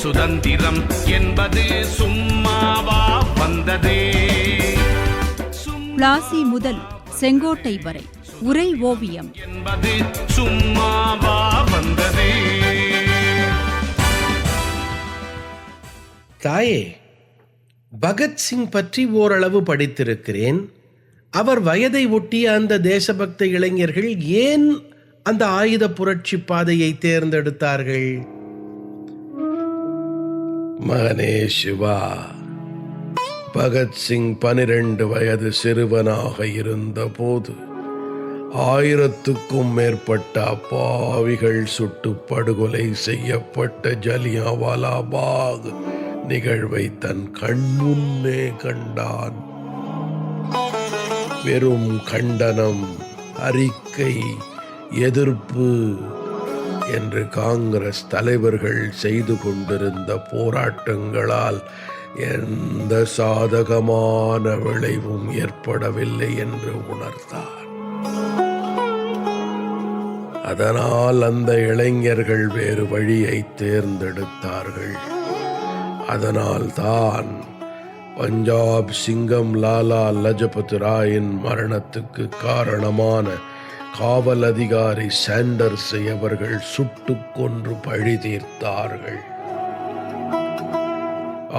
சுதந்திரம் என்பது சும்மாவா வந்ததே. பிளாசி முதல் செங்கோட்டை வரை உரை ஓவியம் என்பது சும்மாவா வந்ததே. தாயே, பகத்சிங் பற்றி ஓரளவு படித்திருக்கிறேன். அவர் வயதை ஒட்டிய அந்த தேசபக்த இளைஞர்கள் ஏன் அந்த ஆயுத புரட்சி பாதையை தேர்ந்தெடுத்தார்கள்? மகனே சிவா, பகத்சிங் 12 வயது சிறுவனாக இருந்த போது 1000க்கும் மேற்பட்ட அப்பாவிகள் சுட்டு படுகொலை செய்யப்பட்ட ஜலியான்வாலா பாக் நிகழ்வை தன் கண்முன்னே கண்டான். வெறும் கண்டனம், அறிக்கை, எதிர்ப்பு என்று காங்கிரஸ் தலைவர்கள் செய்து கொண்டிருந்த போராட்டங்களால் எந்த சாதகமான விளைவும் ஏற்படவில்லை என்று உணர்ந்தார். அதனால் அந்த இளைஞர்கள் வேறு வழியை தேர்ந்தெடுத்தார்கள். அதனால்தான் பஞ்சாப் சிங்கம் லாலா லஜபத் ராயின் மரணத்துக்கு காரணமான காவல் அதிகாரி சாண்டர்ஸை அவர்கள் சுட்டுக் கொன்று பழி தீர்த்தார்கள்.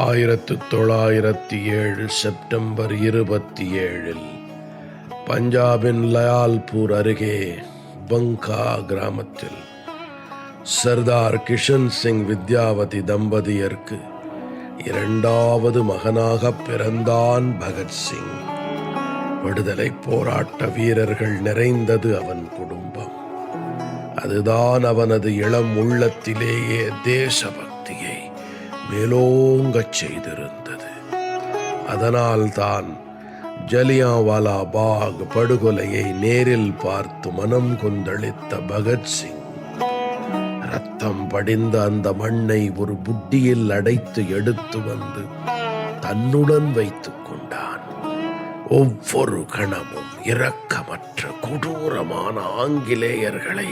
1907 செப்டம்பர் 27 பஞ்சாபின் லயால்பூர் அருகே பங்கா கிராமத்தில் சர்தார் கிஷன் சிங் வித்யாவதி தம்பதியருக்கு 2வது மகனாக பிறந்தான் பகத்சிங். விடுதலை போராட்ட வீரர்கள் நிறைந்தது அவன் குடும்பம். அதுதான் அவனது இளம் உள்ளத்திலேயே தேசபக்தியை மேலோங்கச் செய்திருந்தது. அதனால்தான் ஜலியான்வாலா பாக் படுகொலையை நேரில் பார்த்து மனம் கொந்தளித்த பகத்சிங் ரத்தம் படிந்த அந்த மண்ணை ஒரு புட்டியில் அடைத்து எடுத்து வந்து தன்னுடன் வைத்துக் கொண்டான். ஒவ்வொரு கணமும் இரக்கமற்ற கொடூரமான ஆங்கிலேயர்களை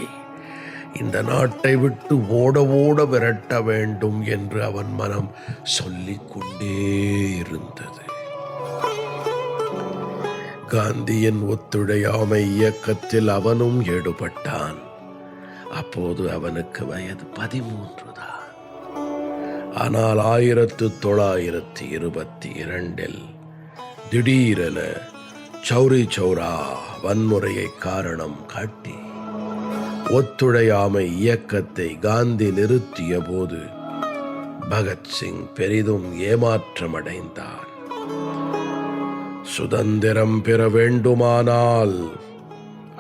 இந்த நாட்டை விட்டு ஓட ஓட விரட்ட வேண்டும் என்று அவன் மனம் சொல்லிக் கொண்டே இருந்தது. காந்தியின் ஒத்துழையாமை இயக்கத்தில் அவனும் ஈடுபட்டான். அப்போது அவனுக்கு வயது 13 தான். ஆனால் 1922 திடீரென சௌரி சௌரா வன்முறையை காரணம் காட்டி ஒத்துழையாமை இயக்கத்தை காந்தி நிறுத்திய போது பகத்சிங் பெரிதும் ஏமாற்றமடைந்தான். சுதந்திரம் பெற வேண்டுமானால்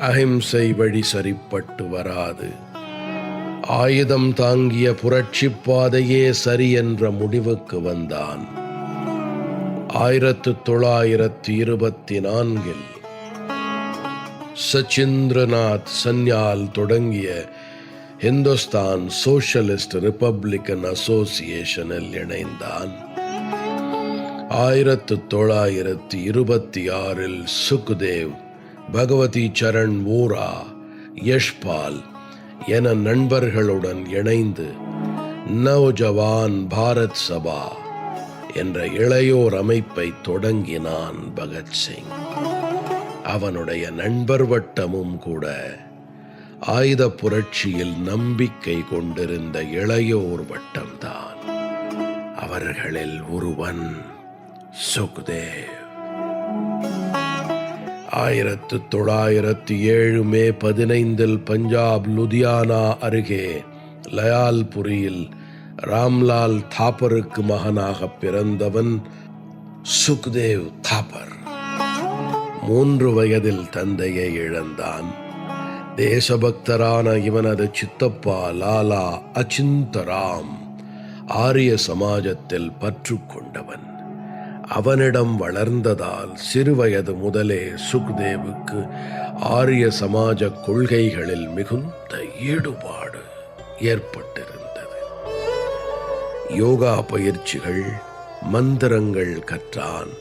அஹிம்சை வழி சரிப்பட்டு வராது, ஆயுதம் தாங்கிய புரட்சி பாதையே சரி என்ற முடிவுக்கு வந்தான். 1924 சச்சிந்திரநாத் சன்யால் தொடங்கிய ஹிந்துஸ்தான் சோஷலிஸ்ட் ரிப்பப்ளிகன் அசோசியேஷனில் இணைந்தான். 1926 சுக்தேவ், பகவதி சரண் வோரா, யஷ்பால் என நண்பர்களுடன் இணைந்து நவ்ஜவான் பாரத் சபா என்ற இளையோர் அமைப்பை தொடங்கினான் பகத்சிங். அவனுடைய நண்பர் வட்டமும் கூட ஆயுத புரட்சியில் நம்பிக்கை கொண்டிருந்த இளையோர் வட்டம்தான். அவர்களில் ஒருவன் சுக்தேவ். 1907 மே 15 பஞ்சாப் லுதியானா அருகே லயால்புரியில் ராம்லால் தாப்பருக்கு மகனாக பிறந்தவன் சுக்தேவ் தாப்பர். 3 வயதில் தந்தையை இழந்தான். தேசபக்தரான இவனது சித்தப்பா லாலா அச்சிந்தராம் ஆரிய சமாஜத்தில் பற்று கொண்டவன். அவனிடம் வளர்ந்ததால் சிறுவயது முதலே சுக்தேவுக்கு ஆரிய சமாஜ கொள்கைகளில் மிகுந்த ஈடுபாடு ஏற்பட்டிருந்தது. யோகா பயிற்சிகள், மந்திரங்கள் கற்றான்.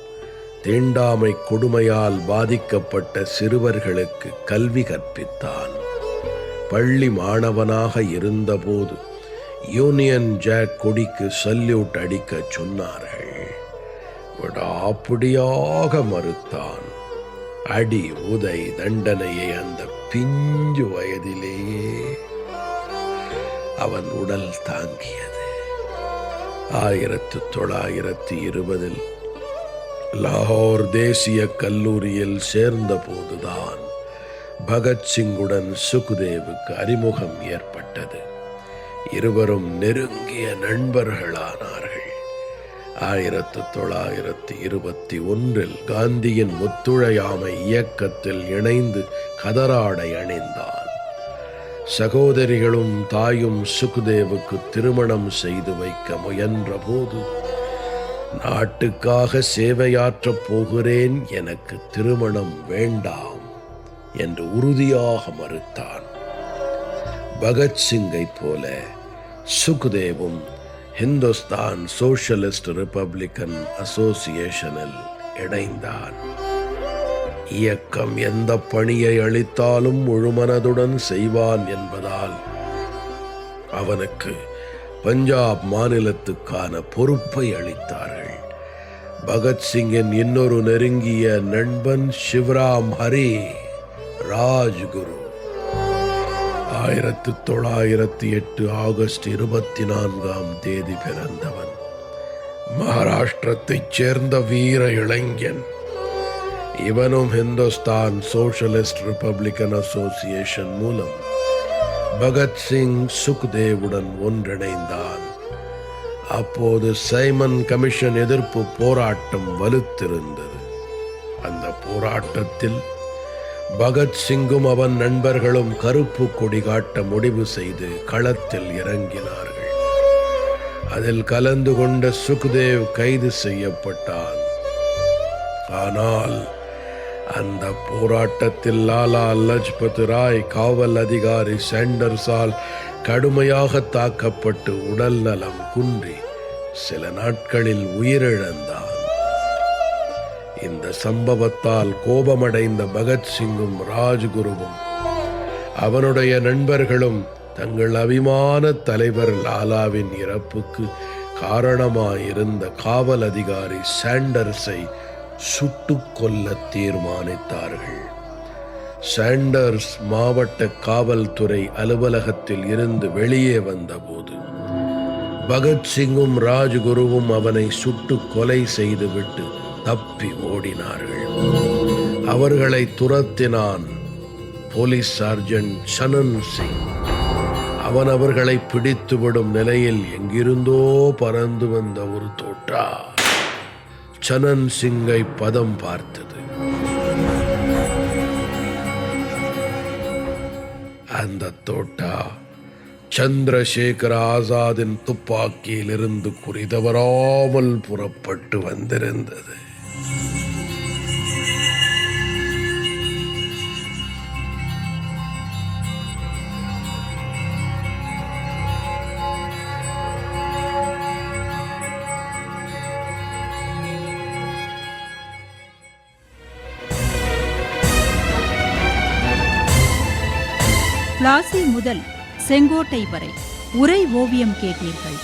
தீண்டாமை கொடுமையால் பாதிக்கப்பட்ட சிறுவர்களுக்கு கல்வி கற்பித்தான். பள்ளி மாணவனாக இருந்தபோது யூனியன் ஜாக் கொடிக்கு சல்யூட் அடிக்க சொன்னார்கள். விடாப்பிடியாக மறுத்தான். அடி உதை தண்டனையை அந்த பிஞ்சு வயதிலேயே அவன் உடல் தாங்கியது. 1920 லாகூர் தேசிய கல்லூரியில் சேர்ந்த போதுதான் பகத்சிங்குடன் சுக்தேவுக்கு அறிமுகம் ஏற்பட்டது. இருவரும் நெருங்கிய நண்பர்களானார்கள். 1921 காந்தியின் ஒத்துழையாமை இயக்கத்தில் இணைந்து கதராடை அணிந்தான். சகோதரிகளும் தாயும் சுக்தேவுக்கு திருமணம் செய்து வைக்க முயன்ற போது, நாட்டுக்காக சேவையாற்றப் போகிறேன், எனக்கு திருமணம் வேண்டாம் என்று உறுதியாக மறுத்தான். பகத்சிங்கை போல சுக்தேவும் ஹிந்துஸ்தான் சோஷலிஸ்ட் ரிப்பப்ளிக்கன் அசோசியேஷனில் இணைந்தான். இயக்கம் எந்த பணியை அளித்தாலும் முழுமனதுடன் செய்வான் என்பதால் அவனுக்கு பஞ்சாப் மாநிலத்துக்கான பொறுப்பை அளித்தார்கள். பகத்சிங்கின் இன்னொரு நெருங்கிய நண்பன் சிவராம் ஹரி ராஜ்குரு 1908 ஆகஸ்ட் 24 பிறந்தவன். மகாராஷ்டிரத்தைச் சேர்ந்த வீர இளைஞன். இவனும் ஹிந்துஸ்தான் சோஷலிஸ்ட் ரிப்பப்ளிக்கன் அசோசியேஷன் மூலம் பகத்சிங் சுக்தேவுடன் ஒன்றிணைந்தான். அப்போது சைமன் கமிஷன் எதிர்ப்பு போராட்டம் வலுத்திருந்தது. அந்த போராட்டத்தில் பகத்சிங்கும் அவன் நண்பர்களும் கருப்பு கொடி காட்ட முடிவு செய்து களத்தில் இறங்கினார்கள். அதில் கலந்து கொண்ட சுக்தேவ் கைது செய்யப்பட்டான். ஆனால் அந்த போராட்டத்தில் லாலா லஜ்பத் ராய் காவல் அதிகாரி சாண்டர்ஸால் கடுமையாக தாக்கப்பட்டு உடல் நலம் குன்றி சில நாட்களில் உயிரிழந்தான். இந்த சம்பவத்தால் கோபமடைந்த பகத்சிங்கும் ராஜ்குருவும் அவனுடைய நண்பர்களும் தங்கள் அபிமான தலைவர் லாலாவின் இறப்புக்கு காரணமாயிருந்த காவல் அதிகாரி சாண்டர்ஸை சுட்டுக் கொல்ல தீர்மானித்தார்கள். சாண்டர்ஸ் மாவட்ட காவல்துறை அலுவலகத்தில் இருந்து வெளியே வந்தபோது பகத்சிங்கும் ராஜ்குருவும் அவனை சுட்டு கொலை செய்துவிட்டு தப்பி ஓடினார்கள். அவர்களை துரத்தினான் போலீஸ் சார்ஜென்ட் சனன் சிங். அவன் அவர்களை பிடித்துவிடும் நிலையில் எங்கிருந்தோ பறந்து வந்த ஒரு தோட்டா சனன் சிங்கை பதம் பார்த்தது. அந்த தோட்டா சந்திரசேகர ஆசாதின் துப்பாக்கியிலிருந்து குறிதவராமல் புறப்பட்டு வந்திருந்தது. பிளாசி முதல் செங்கோட்டை வரை உரை ஓவியம் கேட்டீர்கள்.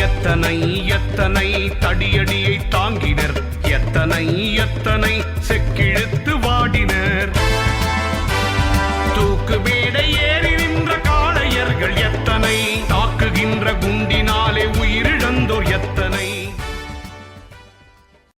எத்தனை எத்தனை தடியடியை தாங்கினர், எத்தனை எத்தனை செக்கிழுத்து வாடினர். தூக்கு மேடை ஏறி நின்ற காளையர்கள் எத்தனை, தாக்குகின்ற குண்டி